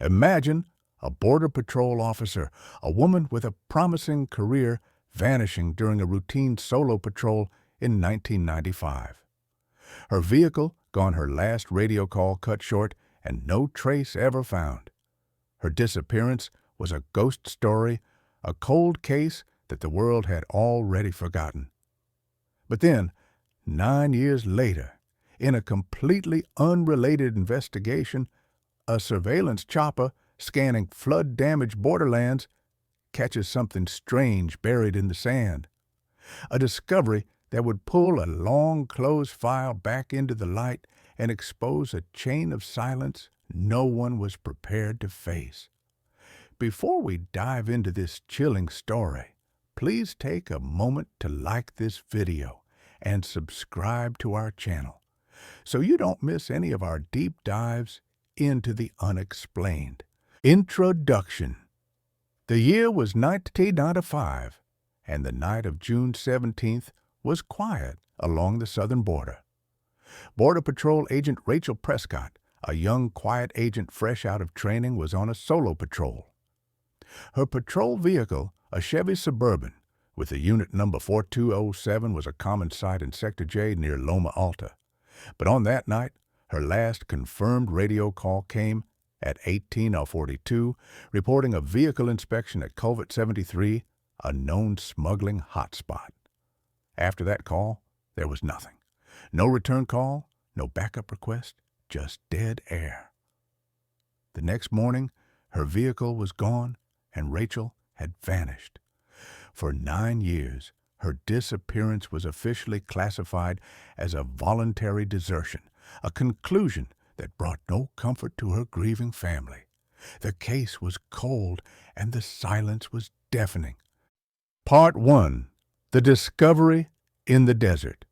Imagine a Border Patrol officer, a woman with a promising career, vanishing during a routine solo patrol in 1995. Her vehicle gone, her last radio call cut short, and no trace ever found. Her disappearance was a ghost story, a cold case that the world had already forgotten. But then, 9 years later, in a completely unrelated investigation, a surveillance chopper scanning flood-damaged borderlands catches something strange buried in the sand. A discovery that would pull a long-closed file back into the light and expose a chain of silence no one was prepared to face. Before we dive into this chilling story, please take a moment to like this video and subscribe to our channel so you don't miss any of our deep dives into the unexplained. Introduction. The year was 1995, and the night of June 17th was quiet along the southern border. Border Patrol Agent Rachel Prescott, a young, quiet agent fresh out of training, was on a solo patrol. Her patrol vehicle, a Chevy Suburban, with the unit number 4207, was a common sight in Sector J near Loma Alta. But on that night, her last confirmed radio call came at 18:42, reporting a vehicle inspection at Culvert 73, a known smuggling hotspot. After that call, there was nothing. No return call, no backup request, just dead air. The next morning, her vehicle was gone, and Rachel had vanished. For 9 years, her disappearance was officially classified as a voluntary desertion, a conclusion that brought no comfort to her grieving family. The case was cold, and the silence was deafening. Part 1. The Discovery in the Desert.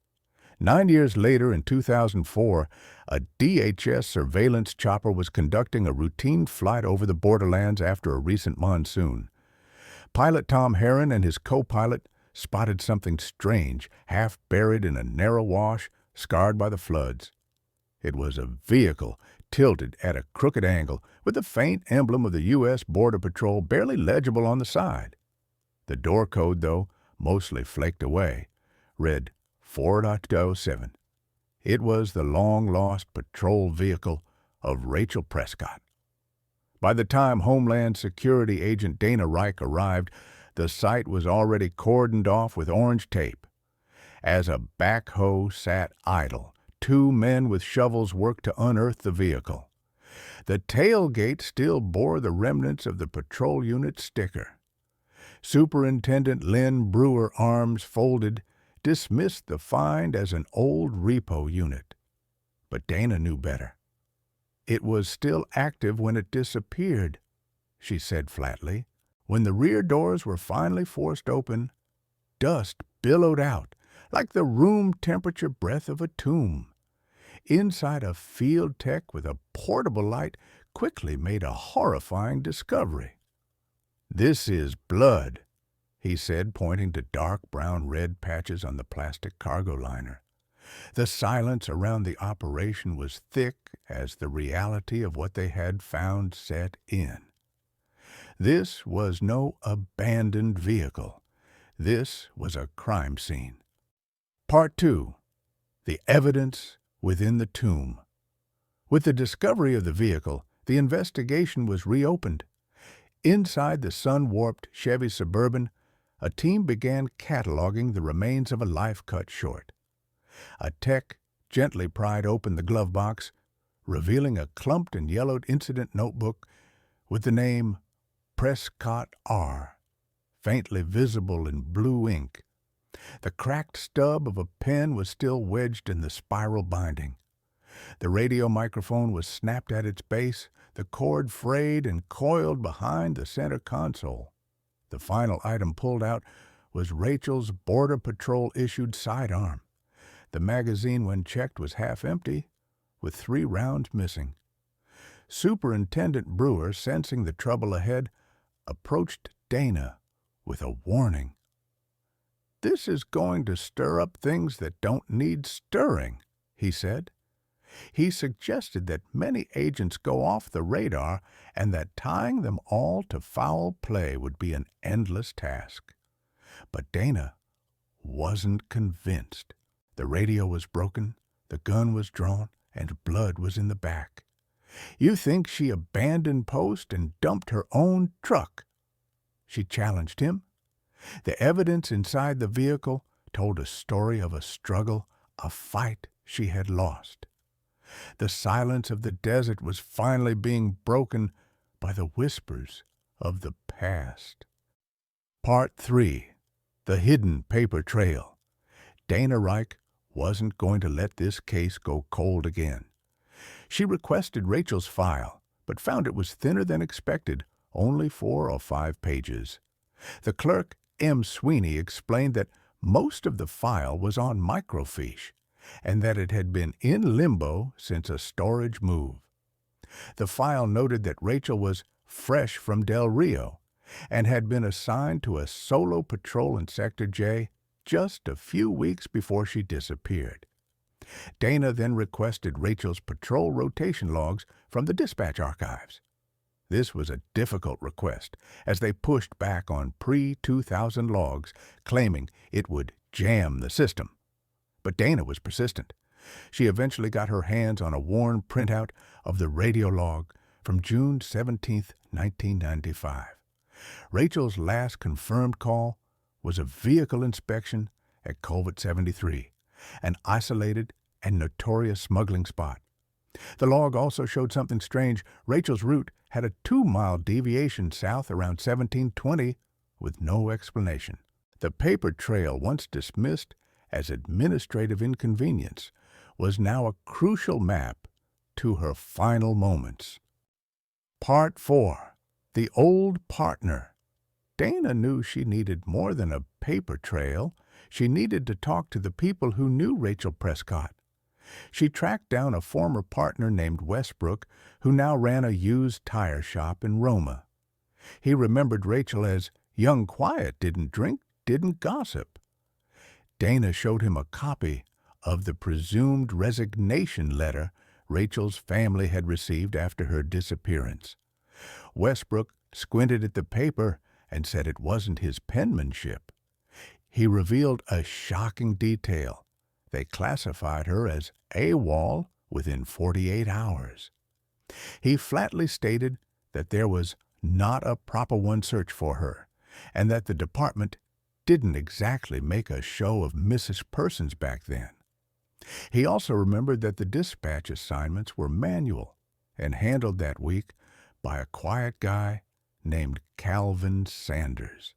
9 years later, in 2004, a DHS surveillance chopper was conducting a routine flight over the borderlands after a recent monsoon. Pilot Tom Herron and his co-pilot spotted something strange, half buried in a narrow wash, scarred by the floods. It was a vehicle tilted at a crooked angle, with the faint emblem of the U.S. Border Patrol barely legible on the side. The door code, though, mostly flaked away, read 4.07. It was the long-lost patrol vehicle of Rachel Prescott. By the time Homeland Security Agent Dana Reich arrived, the site was already cordoned off with orange tape. As a backhoe sat idle, 2 men with shovels worked to unearth the vehicle. The tailgate still bore the remnants of the patrol unit sticker. Superintendent Lynn Brewer, arms folded, dismissed the find as an old repo unit. But Dana knew better. It was still active when it disappeared, she said flatly. When the rear doors were finally forced open, dust billowed out like the room temperature breath of a tomb. Inside, a field tech with a portable light quickly made a horrifying discovery. "This is blood," he said, pointing to dark brown-red patches on the plastic cargo liner. The silence around the operation was thick as the reality of what they had found set in. This was no abandoned vehicle. This was a crime scene. Part 2. The Evidence Within the Tomb. With the discovery of the vehicle, the investigation was reopened. Inside the sun-warped Chevy Suburban, a team began cataloging the remains of a life cut short. A tech gently pried open the glove box, revealing a clumped and yellowed incident notebook with the name Prescott R. faintly visible in blue ink. The cracked stub of a pen was still wedged in the spiral binding. The radio microphone was snapped at its base, the cord frayed and coiled behind the center console. The final item pulled out was Rachel's Border Patrol-issued sidearm. The magazine, when checked, was half empty, with 3 rounds missing. Superintendent Brewer, sensing the trouble ahead, approached Dana with a warning. "This is going to stir up things that don't need stirring," he said. He suggested that many agents go off the radar and that tying them all to foul play would be an endless task. But Dana wasn't convinced. The radio was broken, the gun was drawn, and blood was in the back. You think she abandoned post and dumped her own truck? She challenged him. The evidence inside the vehicle told a story of a struggle, a fight she had lost. The silence of the desert was finally being broken by the whispers of the past. Part 3. The Hidden Paper Trail. Dana Reich wasn't going to let this case go cold again. She requested Rachel's file, but found it was thinner than expected, only 4 or 5 pages. The clerk, M. Sweeney, explained that most of the file was on microfiche, and that it had been in limbo since a storage move. The file noted that Rachel was fresh from Del Rio and had been assigned to a solo patrol in Sector J just a few weeks before she disappeared. Dana then requested Rachel's patrol rotation logs from the dispatch archives. This was a difficult request, as they pushed back on pre-2000 logs, claiming it would jam the system. But Dana was persistent. She eventually got her hands on a worn printout of the radio log from June 17, 1995. Rachel's last confirmed call was a vehicle inspection at Culvert 73, an isolated and notorious smuggling spot. The log also showed something strange. Rachel's route had a 2-mile deviation south around 1720 with no explanation. The paper trail, once dismissed as administrative inconvenience, was now a crucial map to her final moments. Part 4. The Old Partner. Dana knew she needed more than a paper trail. She needed to talk to the people who knew Rachel Prescott. She tracked down a former partner named Westbrook, who now ran a used tire shop in Roma. He remembered Rachel as young, quiet, didn't drink, didn't gossip. Dana showed him a copy of the presumed resignation letter Rachel's family had received after her disappearance. Westbrook squinted at the paper and said it wasn't his penmanship. He revealed a shocking detail. They classified her as AWOL within 48 hours. He flatly stated that there was not a proper one search for her, and that the department didn't exactly make a show of Mrs. Persons back then. He also remembered that the dispatch assignments were manual and handled that week by a quiet guy named Calvin Sanders.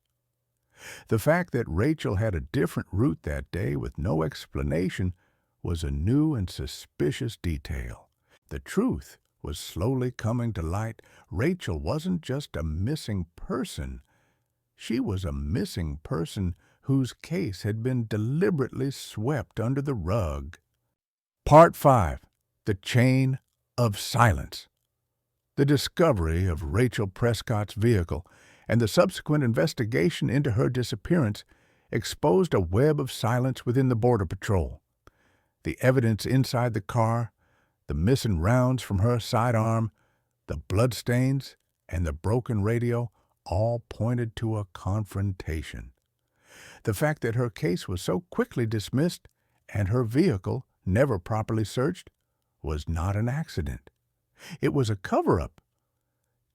The fact that Rachel had a different route that day with no explanation was a new and suspicious detail. The truth was slowly coming to light. Rachel wasn't just a missing person. She was a missing person whose case had been deliberately swept under the rug. Part 5. The Chain of Silence. The discovery of Rachel Prescott's vehicle and the subsequent investigation into her disappearance exposed a web of silence within the Border Patrol. The evidence inside the car, the missing rounds from her sidearm, the bloodstains, and the broken radio all pointed to a confrontation. The fact that her case was so quickly dismissed and her vehicle never properly searched was not an accident. It was a cover-up.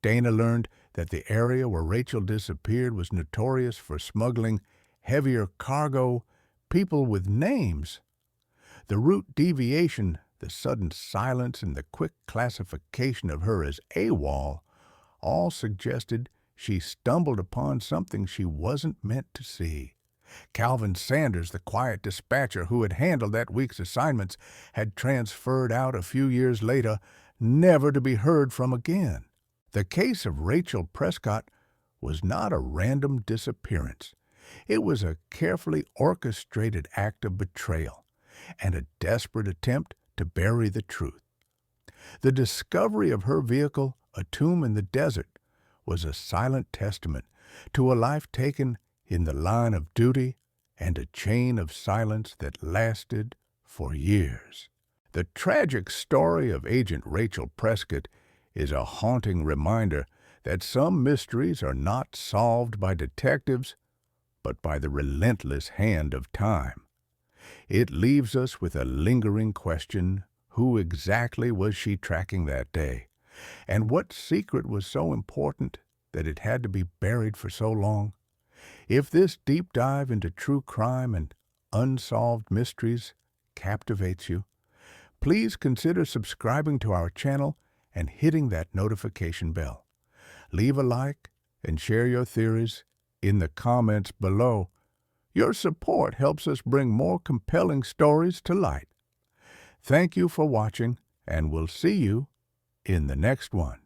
Dana learned that the area where Rachel disappeared was notorious for smuggling heavier cargo, people with names. The route deviation, the sudden silence, and the quick classification of her as AWOL all suggested she stumbled upon something she wasn't meant to see. Calvin Sanders, the quiet dispatcher who had handled that week's assignments, had transferred out a few years later, never to be heard from again. The case of Rachel Prescott was not a random disappearance. It was a carefully orchestrated act of betrayal and a desperate attempt to bury the truth. The discovery of her vehicle, a tomb in the desert, was a silent testament to a life taken in the line of duty and a chain of silence that lasted for years. The tragic story of Agent Rachel Prescott is a haunting reminder that some mysteries are not solved by detectives, but by the relentless hand of time. It leaves us with a lingering question: who exactly was she tracking that day? And what secret was so important that it had to be buried for so long? If this deep dive into true crime and unsolved mysteries captivates you, please consider subscribing to our channel and hitting that notification bell. Leave a like and share your theories in the comments below. Your support helps us bring more compelling stories to light. Thank you for watching, and we'll see you in the next one.